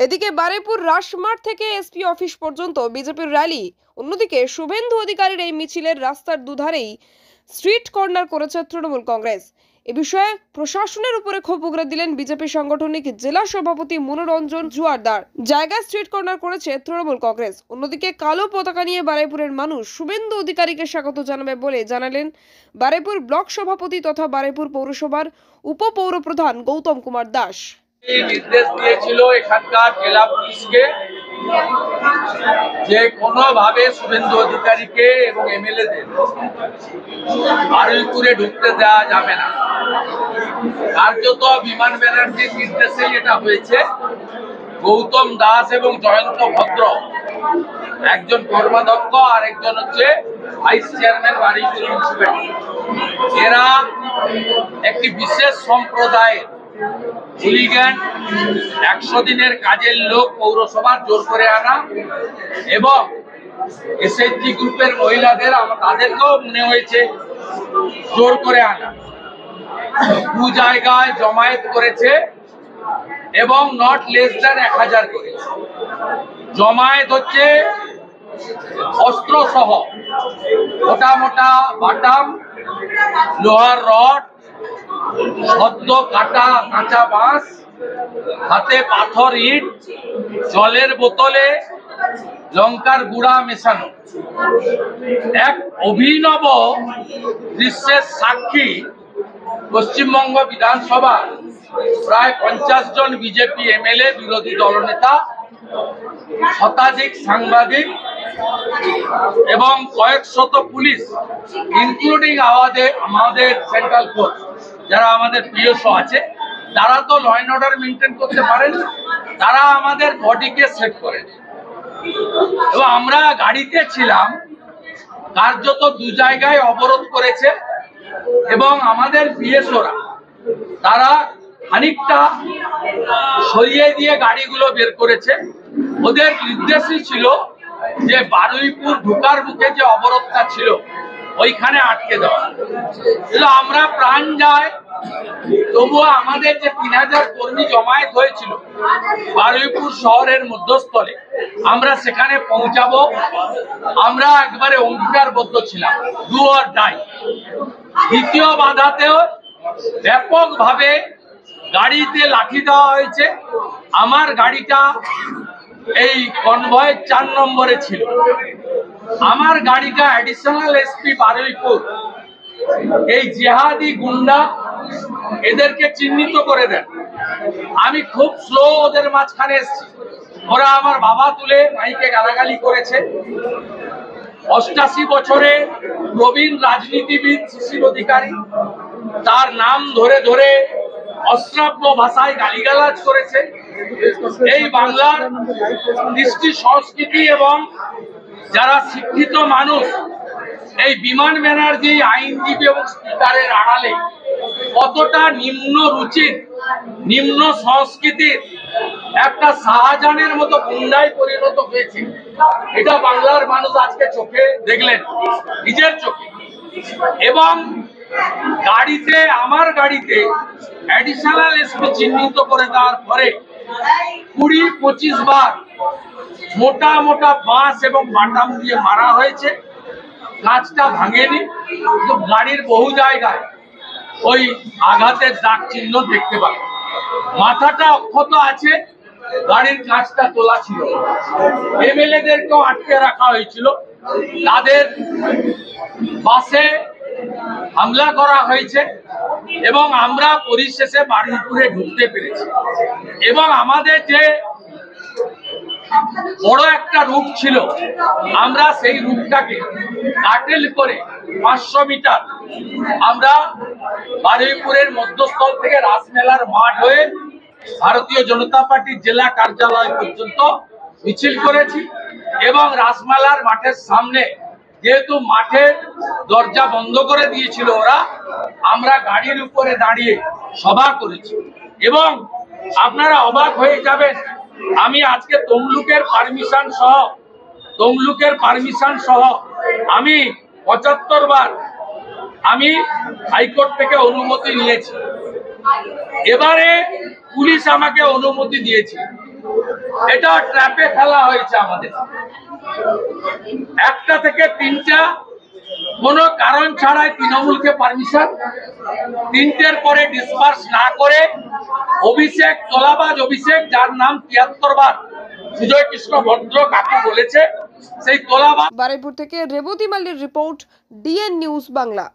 এদিকে বারুইপুর রাসমাঠ থেকে SP office পর্যন্ত বিজেপির র্যালি, অন্যদিকে শুভেন্দু অধিকারীর এই মিছিলের রাস্তার দুধারেই স্ট্রিট কর্নার করেছে তৃণমূল কংগ্রেস। এ বিষয়ে প্রশাসনের উপরে ক্ষোভ উগরে দিলেন বিজেপি সাংগঠনিক জেলা সভাপতি মনোরঞ্জন জুয়ারদার। জায়গায় স্ট্রিট কর্নার করেছে তৃণমূল কংগ্রেস। অন্যদিকে কালো পতাকা নিয়ে বারুইপুরের মানুষ শুভেন্দু অধিকারীকে স্বাগত জানাবে বলে জানালেন বারুইপুর ব্লক সভাপতি তথা বারুইপুর পৌরসভার উপপৌরপ্রধান গৌতম কুমার দাস। নির্দেশ দিয়েছিল এখানকার জেলা পুলিশকে যে কোনোভাবে শুভেন্দু অধিকারীকে এবং এমএলএদের বারুইপুরে ঢুকতে দেওয়া যাবে না। কার্যত বিমান ব্যানার্জির নির্দেশেই এটা হয়েছে। গৌতম দাস এবং জয়ন্ত ভদ্র, একজন কর্মাধ্যক্ষ আর একজন হচ্ছে ভাইস চেয়ারম্যান বারুইপুর মিউনিসিপ্যালিটি, এরা একটি বিশেষ সম্প্রদায়ের হুলিগান 100 দিনের কাজের লোক পৌরসভার জোর করে আনা এবং এসএইচজি গ্রুপের মহিলাদের তাদেরকেও মনে হয়েছে জোর করে আনা, দু জায়গায় জমায়েত করেছে এবং নট লেস দ্যান 1000 করেছে। জমায়েত হচ্ছে অস্ত্র সহ, মোটা মোটা বাটাম, লোহার রড, সদ্য কাটা কাঁচা বাঁশ, হাতে পাথর, ইট, জলের বোতলে লঙ্কার গুঁড়া মেশানো। এক অভিনব দৃশ্যের সাক্ষী পশ্চিমবঙ্গ বিধানসভা প্রায় 50 জন বিজেপি এমএলএ, বিরোধী দলনেতা, শতাধিক সাংবাদিক এবং কয়েকশত পুলিশ, ইনক্লুডিং আমাদের সেন্ট্রাল ফোর্স, যারা আমাদের পিএসও আছে, তারা তো ল অ্যান্ড অর্ডার মেনটেন করতে পারেন, তারা আমাদের বডিকে সেভ করেন। এবং আমরা গাড়িতে ছিলাম, কার্যত দু জায়গায় অবরোধ করেছে এবং আমাদের পিএসওরা তারা খানিকটা সরিয়ে দিয়ে গাড়িগুলো বের করেছে। ওদের নির্দেশই ছিল যে বারুইপুর ঢোকার মুখে যে অবরোধটা ছিল ওইখানে আটকে দেওয়া। আমরা প্রাণ যায়, তবুও আমাদের যে 3000 কর্মী জমায়েত হয়েছিল বারুইপুর শহরের মধ্যস্থলে, আমরা সেখানে পৌঁছাবো। আমরা একবারে অঙ্গীকারবদ্ধ ছিলাম, ডু অর ডাই। দ্বিতীয় বাধাতেও ব্যাপকভাবে গাড়িতে লাঠি দেওয়া হয়েছে। আমার গাড়িটা এই কনভয়ের 4 নম্বরে ছিল। আমার গাড়িটা অ্যাডিশনাল এসপি বারুইপুর এই জেহাদি গুন্ডা এদেরকে চিহ্নিত করে দেন। আমি খুব স্লো ওদের মাঝখানে এসেছি। ওরা আমার বাবা তুলে মাইকে গালাগালি করেছে। 88 বছরে প্রবীণ রাজনীতিবিদ শিশির অধিকারী, তার নাম ধরে ধরে অশ্রাব্য ভাষায় গালিগালাজ করেছে। এই বাংলার কৃষ্টি সংস্কৃতি এবং যারা শিক্ষিত মানুষ, এই বিমান ব্যানার্জি আইনজীবী এবং স্পিকারের আড়ালে কতটা নিম্ন রুচির, নিম্ন সংস্কৃতির একটা শাহজাহানের মতো গুন্ডায় পরিণত হয়েছে, এটা বাংলার মানুষ আজকে চোখে দেখলেন, নিজের চোখে। এবং গাড়িতে, আমার গাড়িতে অ্যাডিশনাল এসপি চিহ্নিত করে দেওয়ার পরে 20-25 বার মোটা মোটা বাঁশ এবং বাটাম দিয়ে মারা হয়েছে। কাঁচটা ভাঙেনি, কিন্তু গাড়ির বহু জায়গায় ওই আঘাতের দাগ চিহ্ন দেখতে পাবে। মাথাটা অক্ষত আছে, গাড়ির কাঁচটা তোলা ছিল। এমএলএদেরকেও আটকে রাখা হয়েছিল, তাদের বাসে হামলা করা হয়েছে এবং আমরা পরিশেষে বারুইপুরে ঢুকতে পেরেছি। এবং আমাদের যে বড় একটা রুট ছিল, আমরা সেই রুটটাকে কাটেল করে 500 মিটার আমরা বারুইপুরের মধ্যস্থল থেকে রাসমেলার মাঠ হয়ে ভারতীয় জনতা পার্টির জেলা কার্যালয় পর্যন্ত মিছিল করেছি। এবং রাসমেলার মাঠের সামনে, যেহেতু মাঠের দরজা বন্ধ করে দিয়েছিল ওরা, আমরা গাড়ির উপরে দাঁড়িয়ে সভা করেছি। এবং আপনারা অবাক হয়ে যাবেন, আমি আজকে তমলুকের পারমিশন সহ আমি 75 বার আমি হাইকোর্ট থেকে অনুমতি নিয়েছি। এবারে পুলিশ আমাকে অনুমতি দিয়েছে। এটা ট্র্যাপে ফেলা হয়েছে আমাদের। 1টা থেকে 3টা কোনো কারণ ছাড়াই তৃণমূলকে পারমিশন, 3টের পরে ডিসপার্স না করে অভিষেক, তোলাবাজ অভিষেক, যার নাম 73 বার সুজয় কৃষ্ণ ভদ্র কাকু বলেছে, সেই তোলাবাজ। বারুইপুর থেকে রেবতী মাল্লির রিপোর্ট, ডিএন নিউজ বাংলা।